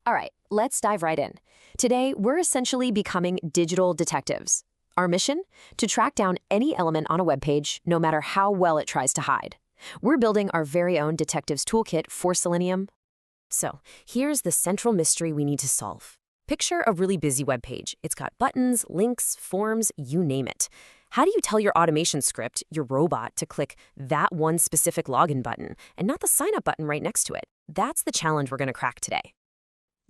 All right, let's dive right in. Today, we're essentially becoming digital detectives. Our mission? To track down any element on a web page, no matter how well it tries to hide. We're building our very own detectives toolkit for Selenium. So, here's the central mystery we need to solve. Picture a really busy web page. It's got buttons, links, forms, you name it. How do you tell your automation script, your robot, to click that one specific login button and not the sign up button right next to it? That's the challenge we're going to crack today.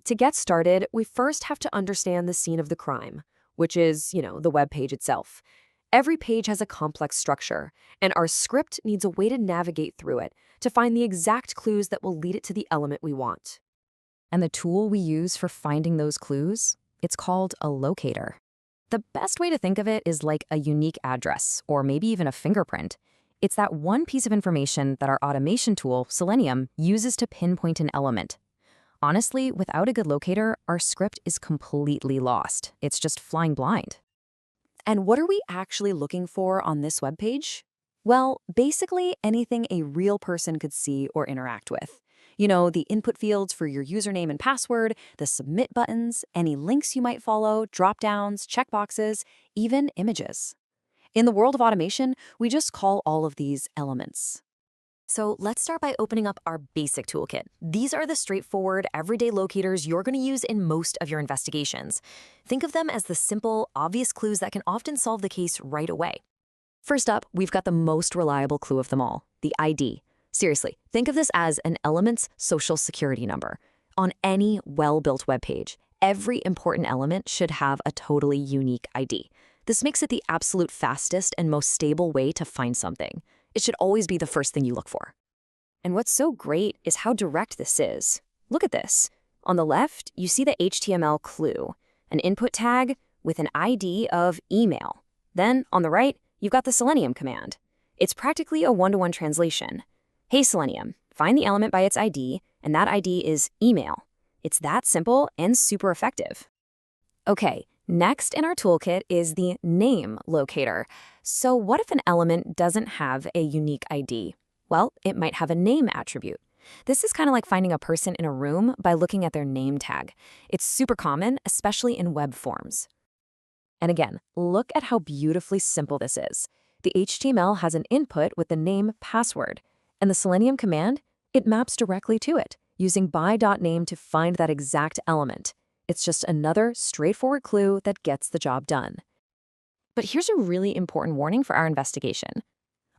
To get started, we first have to understand the scene of the crime, which is, the web page itself. Every page has a complex structure, and our script needs a way to navigate through it to find the exact clues that will lead it to the element we want. And the tool we use for finding those clues? It's called a locator. The best way to think of it is like a unique address, or maybe even a fingerprint. It's that one piece of information that our automation tool, Selenium, uses to pinpoint an element. Honestly, without a good locator, our script is completely lost. It's just flying blind. And what are we actually looking for on this web page? Well, basically anything a real person could see or interact with. The input fields for your username and password, the submit buttons, any links you might follow, dropdowns, checkboxes, even images. In the world of automation, we just call all of these elements. So let's start by opening up our basic toolkit. These are the straightforward, everyday locators you're going to use in most of your investigations. Think of them as the simple, obvious clues that can often solve the case right away. First up, we've got the most reliable clue of them all, the ID. Seriously, think of this as an element's social security number. On any well-built web page, every important element should have a totally unique ID. This makes it the absolute fastest and most stable way to find something. It should always be the first thing you look for. And what's so great is how direct this is. Look at this. On the left, you see the HTML clue, an input tag with an ID of email. Then, on the right, you've got the Selenium command. It's practically a one-to-one translation. Hey Selenium, find the element by its ID, and that ID is email. It's that simple and super effective. Okay, next in our toolkit is the name locator. So what if an element doesn't have a unique ID? Well, it might have a name attribute. This is kind of like finding a person in a room by looking at their name tag. It's super common, especially in web forms. And again, look at how beautifully simple this is. The HTML has an input with the name password, and the Selenium command, it maps directly to it, using by.name to find that exact element. It's just another straightforward clue that gets the job done. But here's a really important warning for our investigation.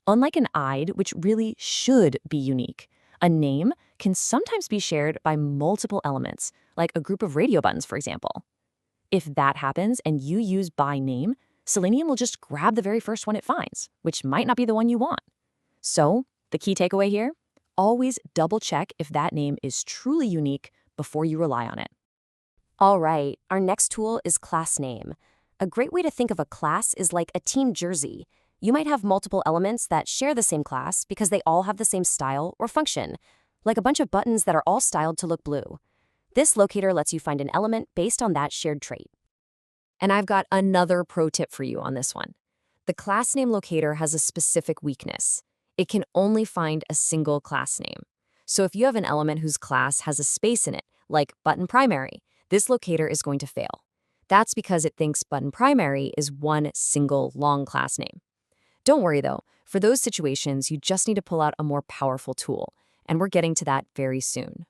Unlike an ID, which really should be unique, a name can sometimes be shared by multiple elements, like a group of radio buttons, for example. If that happens and you use by name, Selenium will just grab the very first one it finds, which might not be the one you want. So, the key takeaway here? Always double check if that name is truly unique before you rely on it. All right, our next tool is className. A great way to think of a class is like a team jersey. You might have multiple elements that share the same class because they all have the same style or function, like a bunch of buttons that are all styled to look blue. This locator lets you find an element based on that shared trait. And I've got another pro tip for you on this one. The className locator has a specific weakness. It can only find a single class name. So if you have an element whose class has a space in it, like button primary, this locator is going to fail. That's because it thinks button primary is one single long class name. Don't worry though, for those situations, you just need to pull out a more powerful tool, and we're getting to that very soon.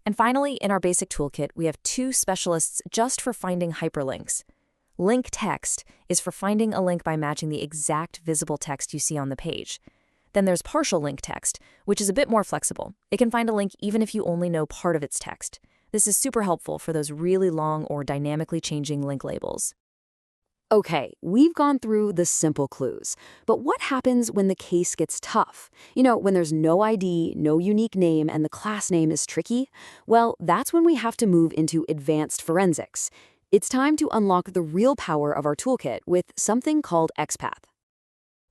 And finally, in our basic toolkit, we have two specialists just for finding hyperlinks. LinkText is for finding a link by matching the exact visible text you see on the page. Then there's partialLinkText, which is a bit more flexible. It can find a link even if you only know part of its text. This is super helpful for those really long or dynamically changing link labels. Okay, we've gone through the simple clues, but what happens when the case gets tough? When there's no ID, no unique name, and the class name is tricky? Well, that's when we have to move into advanced forensics. It's time to unlock the real power of our toolkit with something called XPath.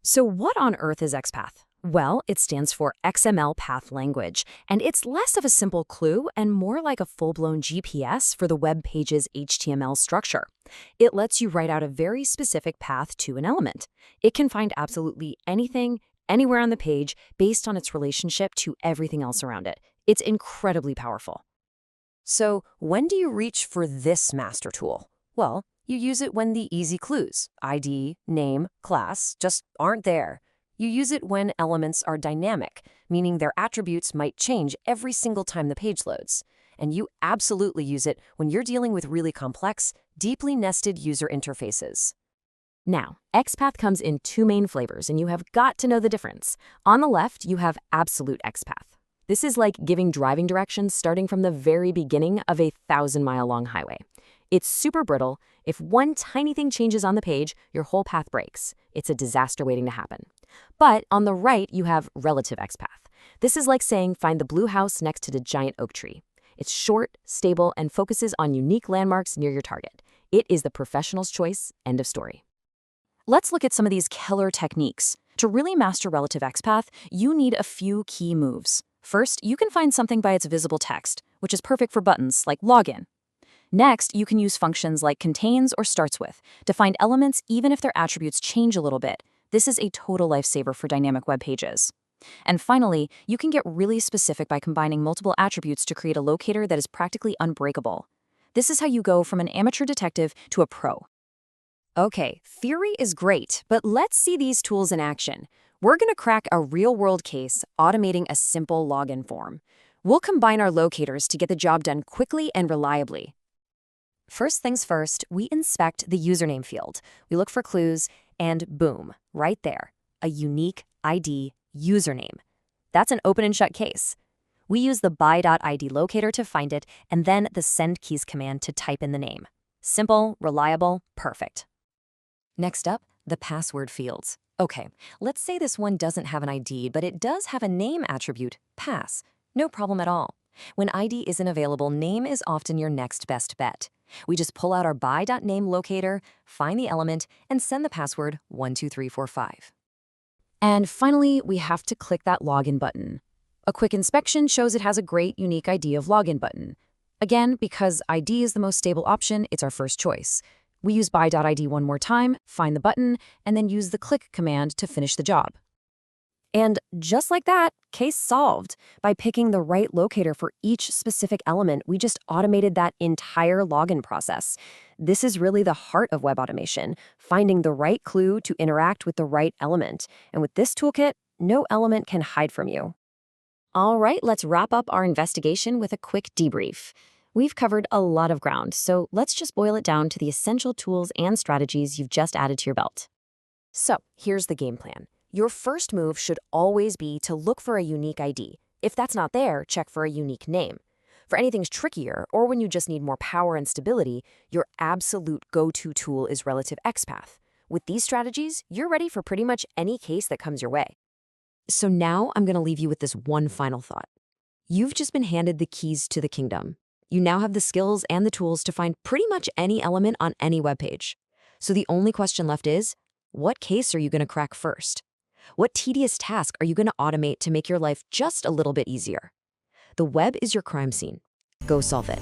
So what on earth is XPath? Well, it stands for XML Path Language, and it's less of a simple clue and more like a full-blown GPS for the web page's HTML structure. It lets you write out a very specific path to an element. It can find absolutely anything, anywhere on the page, based on its relationship to everything else around it. It's incredibly powerful. So when do you reach for this master tool? Well, you use it when the easy clues, ID, name, class, just aren't there. You use it when elements are dynamic, meaning their attributes might change every single time the page loads. And you absolutely use it when you're dealing with really complex, deeply nested user interfaces. Now, XPath comes in two main flavors, and you have got to know the difference. On the left, you have absolute XPath. This is like giving driving directions starting from the very beginning of a 1,000-mile-long highway. It's super brittle. If one tiny thing changes on the page, your whole path breaks. It's a disaster waiting to happen. But on the right, you have relative XPath. This is like saying find the blue house next to the giant oak tree. It's short, stable, and focuses on unique landmarks near your target. It is the professional's choice, end of story. Let's look at some of these killer techniques. To really master relative XPath, you need a few key moves. First, you can find something by its visible text, which is perfect for buttons like login. Next, you can use functions like contains or starts with to find elements even if their attributes change a little bit. This is a total lifesaver for dynamic web pages. And finally, you can get really specific by combining multiple attributes to create a locator that is practically unbreakable. This is how you go from an amateur detective to a pro. Okay, theory is great, but let's see these tools in action. We're going to crack a real-world case automating a simple login form. We'll combine our locators to get the job done quickly and reliably. First things first, we inspect the username field. We look for clues, and boom, right there, a unique ID username. That's an open and shut case. We use the by.id locator to find it, and then the send keys command to type in the name. Simple, reliable, perfect. Next up, the password fields. Okay, let's say this one doesn't have an ID, but it does have a name attribute, pass. No problem at all. When ID isn't available, name is often your next best bet. We just pull out our by.name locator, find the element, and send the password 12345. And finally, we have to click that login button. A quick inspection shows it has a great unique ID of login button. Again, because ID is the most stable option, it's our first choice. We use by.id one more time, find the button, and then use the click command to finish the job. And just like that, case solved. By picking the right locator for each specific element, we just automated that entire login process. This is really the heart of web automation, finding the right clue to interact with the right element. And with this toolkit, no element can hide from you. All right, let's wrap up our investigation with a quick debrief. We've covered a lot of ground, so let's just boil it down to the essential tools and strategies you've just added to your belt. So here's the game plan. Your first move should always be to look for a unique ID. If that's not there, check for a unique name. For anything trickier, or when you just need more power and stability, your absolute go-to tool is relative XPath. With these strategies, you're ready for pretty much any case that comes your way. So now I'm going to leave you with this one final thought. You've just been handed the keys to the kingdom. You now have the skills and the tools to find pretty much any element on any web page. So the only question left is, what case are you going to crack first? What tedious task are you going to automate to make your life just a little bit easier? The web is your crime scene. Go solve it.